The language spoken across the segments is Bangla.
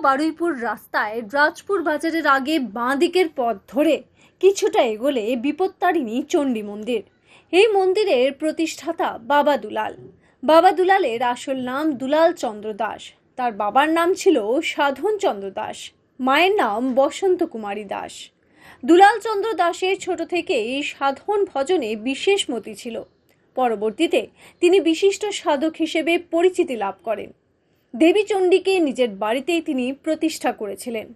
বারুইপুর রাস্তায় রাজপুর বাজারের আগে বাঁ দিকের পথ ধরে কিছুটা এগোলে বিপত্তারিণী চণ্ডী মন্দির। এই মন্দিরের প্রতিষ্ঠাতা বাবা দুলাল। বাবা দুলালের আসল নাম দুলাল চন্দ্র দাস। তার বাবার নাম ছিল সাধন চন্দ্র দাস, মায়ের নাম বসন্ত কুমারী দাস। দুলাল চন্দ্র দাসের ছোট থেকেই সাধন ভজনে বিশেষ মতি ছিল। পরবর্তীতে তিনি বিশিষ্ট সাধক হিসেবে পরিচিতি লাভ করেন। দেবী চণ্ডীকে নিজের বাড়িতেই তিনি প্রতিষ্ঠা করেছিলেন।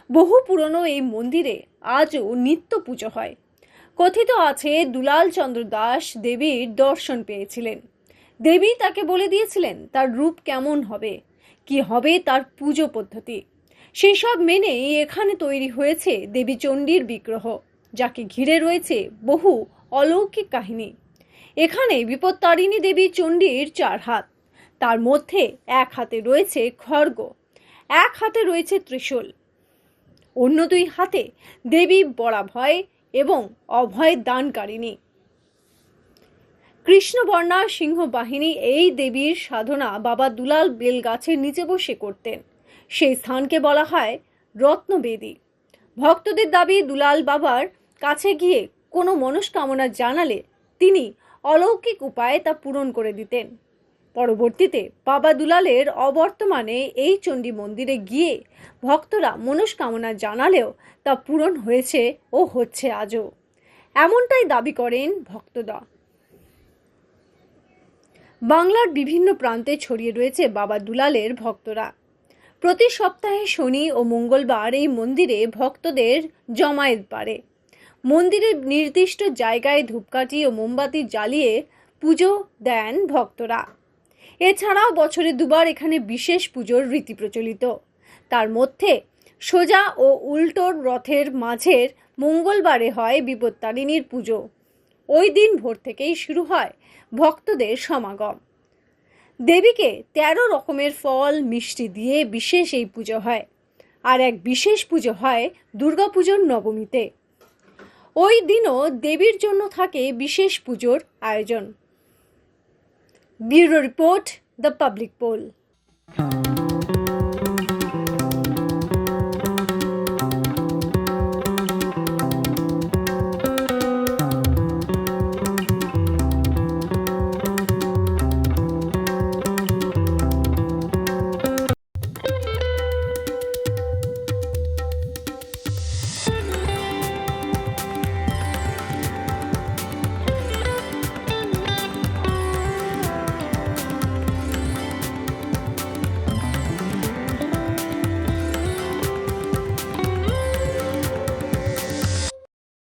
বহু পুরনো এই মন্দিরে আজও নিত্য পুজো হয়। কথিত আছে দুলাল চন্দ্র দাস দেবীর দর্শন পেয়েছিলেন। দেবী তাকে বলে দিয়েছিলেন তার রূপ কেমন হবে, কি হবে তার পুজো পদ্ধতি। সেই সব মেনেই এখানে তৈরি হয়েছে দেবী চণ্ডীর বিগ্রহ, যাকে ঘিরে রয়েছে বহু অলৌকিক কাহিনী। এখানে বিপত্তারিণী দেবী চণ্ডীর 4 হাত, তার মধ্যে এক হাতে রয়েছে খড়গ, এক হাতে রয়েছে ত্রিশূল, অন্য 2 হাতে দেবী বরাভয় এবং অভয় দানকারিণী। কৃষ্ণবর্ণা সিংহ বাহিনী এই দেবীর সাধনা বাবা দুলাল বেল গাছের নিচে বসে করতেন। সেই স্থানকে বলা হয় রত্নবেদী। ভক্তদের দাবি দুলাল বাবার কাছে গিয়ে কোনো মনস্কামনা জানালে তিনি অলৌকিক উপায়ে তা পূরণ করে দিতেন। পরবর্তীতে বাবা দুলালের অবর্তমানে এই চণ্ডী মন্দিরে গিয়ে ভক্তরা মনস্কামনা জানালেও তা পূরণ হয়েছে ও হচ্ছে আজও, এমনটাই দাবি করেন ভক্তরা। বাংলার বিভিন্ন প্রান্তে ছড়িয়ে রয়েছে বাবা দুলালের ভক্তরা। প্রতি সপ্তাহে শনি ও মঙ্গলবার এই মন্দিরে ভক্তদের জমায়েত বাড়ে। মন্দিরের নির্দিষ্ট জায়গায় ধূপকাঠি ও মোমবাতি জ্বালিয়ে পুজো দেন ভক্তরা। এছাড়াও বছরে 2 বার এখানে বিশেষ পুজোর রীতি প্রচলিত। তার মধ্যে সোজা ও উল্টোর রথের মাঝের মঙ্গলবারে হয় বিপত্তারিণীর পুজো। ওই দিন ভোর থেকেই শুরু হয় ভক্তদের সমাগম। দেবীকে 13 রকমের ফল মিষ্টি দিয়ে বিশেষ এই পুজো হয়। আর এক বিশেষ পুজো হয় দুর্গাপুজোর নবমীতে। ওই দিনও দেবীর জন্য থাকে বিশেষ পুজোর আয়োজন। Bureau report, the public pole.